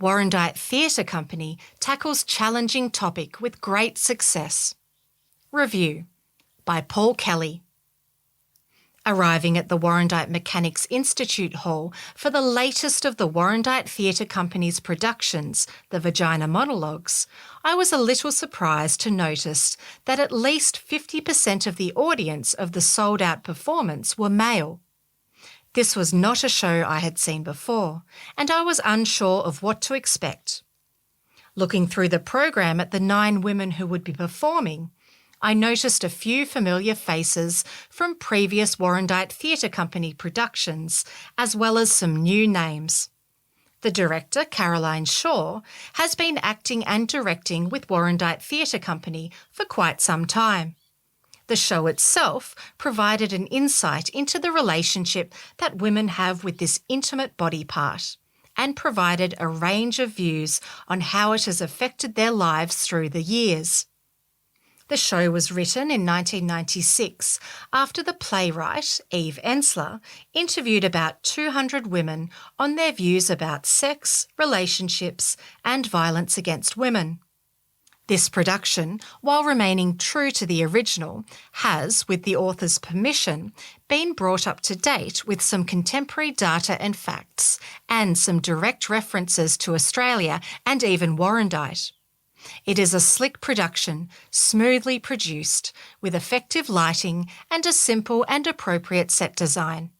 Warrandyte Theatre Company tackles challenging topic with great success. Review by Paul Kelly. Arriving at the Warrandyte Mechanics Institute Hall for the latest of the Warrandyte Theatre Company's productions, The Vagina Monologues, I was a little surprised to notice that at least 50% of the audience of the sold-out performance were male. This was not a show I had seen before, and I was unsure of what to expect. Looking through the program at the 9 women who would be performing, I noticed a few familiar faces from previous Warrandyte Theatre Company productions, as well as some new names. The director, Caroline Shaw, has been acting and directing with Warrandyte Theatre Company for quite some time. The show itself provided an insight into the relationship that women have with this intimate body part, and provided a range of views on how it has affected their lives through the years. The show was written in 1996 after the playwright, Eve Ensler, interviewed about 200 women on their views about sex, relationships, and violence against women. This production, while remaining true to the original, has, with the author's permission, been brought up to date with some contemporary data and facts, and some direct references to Australia and even Warrandyte. It is a slick production, smoothly produced, with effective lighting and a simple and appropriate set design.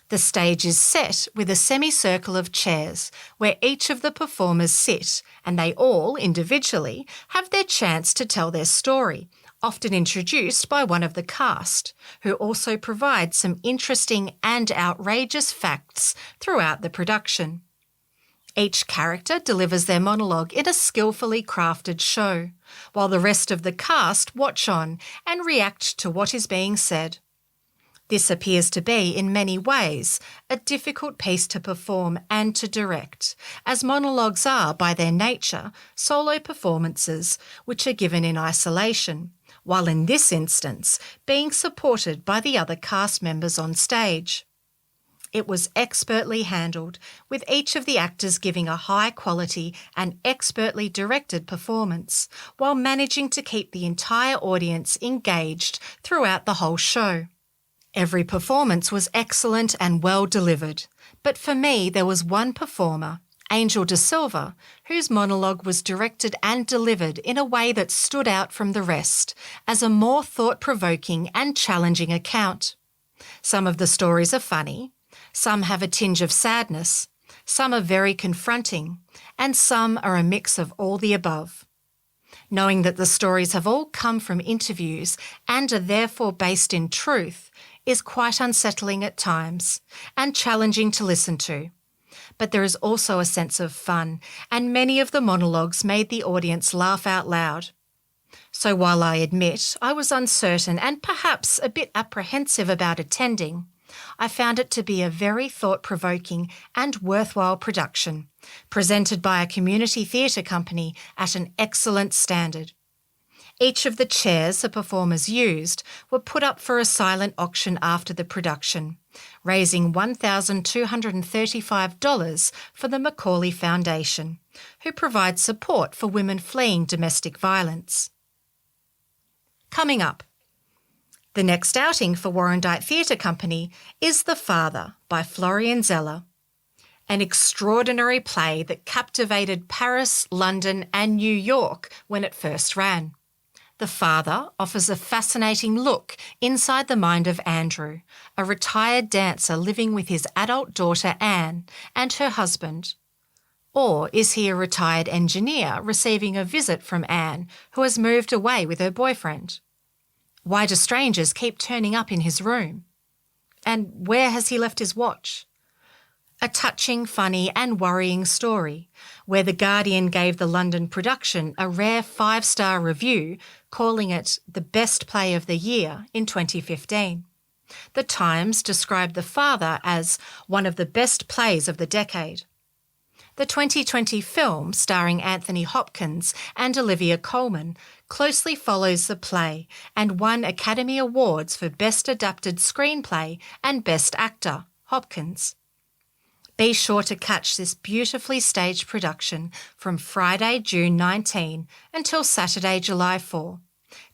The stage is set with a semicircle of chairs where each of the performers sit, and they all, individually, have their chance to tell their story, often introduced by one of the cast, who also provides some interesting and outrageous facts throughout the production. Each character delivers their monologue in a skillfully crafted show, while the rest of the cast watch on and react to what is being said. This appears to be, in many ways, a difficult piece to perform and to direct, as monologues are, by their nature, solo performances which are given in isolation, while in this instance being supported by the other cast members on stage. It was expertly handled, with each of the actors giving a high-quality and expertly directed performance, while managing to keep the entire audience engaged throughout the whole show. Every performance was excellent and well delivered, but for me there was one performer, Angel De Silva, whose monologue was directed and delivered in a way that stood out from the rest, as a more thought-provoking and challenging account. Some of the stories are funny, some have a tinge of sadness, some are very confronting, and some are a mix of all the above. Knowing that the stories have all come from interviews and are therefore based in truth is quite unsettling at times and challenging to listen to. But there is also a sense of fun, and many of the monologues made the audience laugh out loud. So while I admit I was uncertain and perhaps a bit apprehensive about attending, I found it to be a very thought-provoking and worthwhile production, presented by a community theatre company at an excellent standard. Each of the chairs the performers used were put up for a silent auction after the production, raising $1,235 for the Macaulay Foundation, who provides support for women fleeing domestic violence. Coming up, the next outing for Warrandyte Theatre Company is The Father by Florian Zeller, an extraordinary play that captivated Paris, London and New York when it first ran. The Father offers a fascinating look inside the mind of Andrew, a retired dancer living with his adult daughter Anne and her husband. Or is he a retired engineer receiving a visit from Anne, who has moved away with her boyfriend? Why do strangers keep turning up in his room? And where has he left his watch? A touching, funny and worrying story, where The Guardian gave the London production a rare 5-star review, calling it the best play of the year in 2015. The Times described The Father as one of the best plays of the decade. The 2020 film, starring Anthony Hopkins and Olivia Colman, closely follows the play and won Academy Awards for Best Adapted Screenplay and Best Actor, Hopkins. Be sure to catch this beautifully staged production from Friday, June 19 until Saturday, July 4.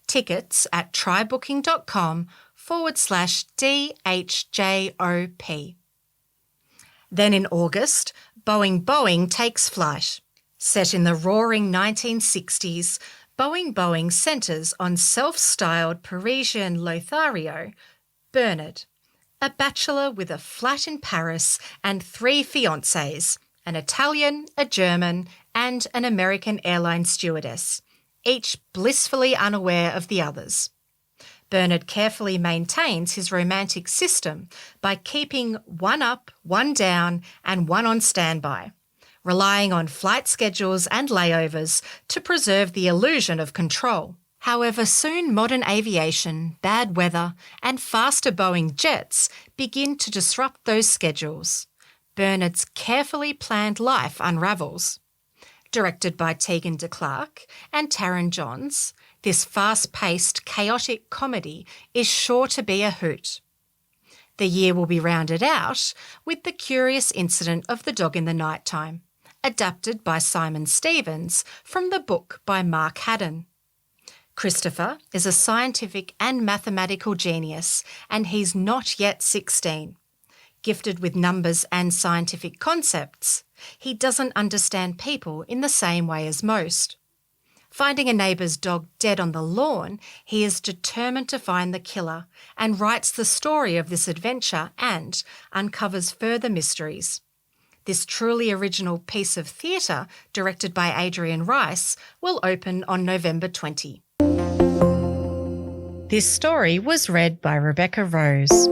Tickets at trybooking.com/DHJOP. Then in August, Boing Boing takes flight. Set in the roaring 1960s, Boing Boing centres on self-styled Parisian Lothario, Bernard, a bachelor with a flat in Paris and 3 fiancés, an Italian, a German, and an American airline stewardess, each blissfully unaware of the others. Bernard carefully maintains his romantic system by keeping one up, one down, and one on standby, relying on flight schedules and layovers to preserve the illusion of control. However, soon modern aviation, bad weather, and faster Boeing jets begin to disrupt those schedules. Bernard's carefully planned life unravels. Directed by Tegan de Klerk and Taron Johns, this fast-paced, chaotic comedy is sure to be a hoot. The year will be rounded out with The Curious Incident of the Dog in the Nighttime, adapted by Simon Stevens from the book by Mark Haddon. Christopher is a scientific and mathematical genius, and he's not yet 16. Gifted with numbers and scientific concepts, he doesn't understand people in the same way as most. Finding a neighbour's dog dead on the lawn, he is determined to find the killer and writes the story of this adventure and uncovers further mysteries. This truly original piece of theatre, directed by Adrian Rice, will open on November 20. This story was read by Rebecca Rose.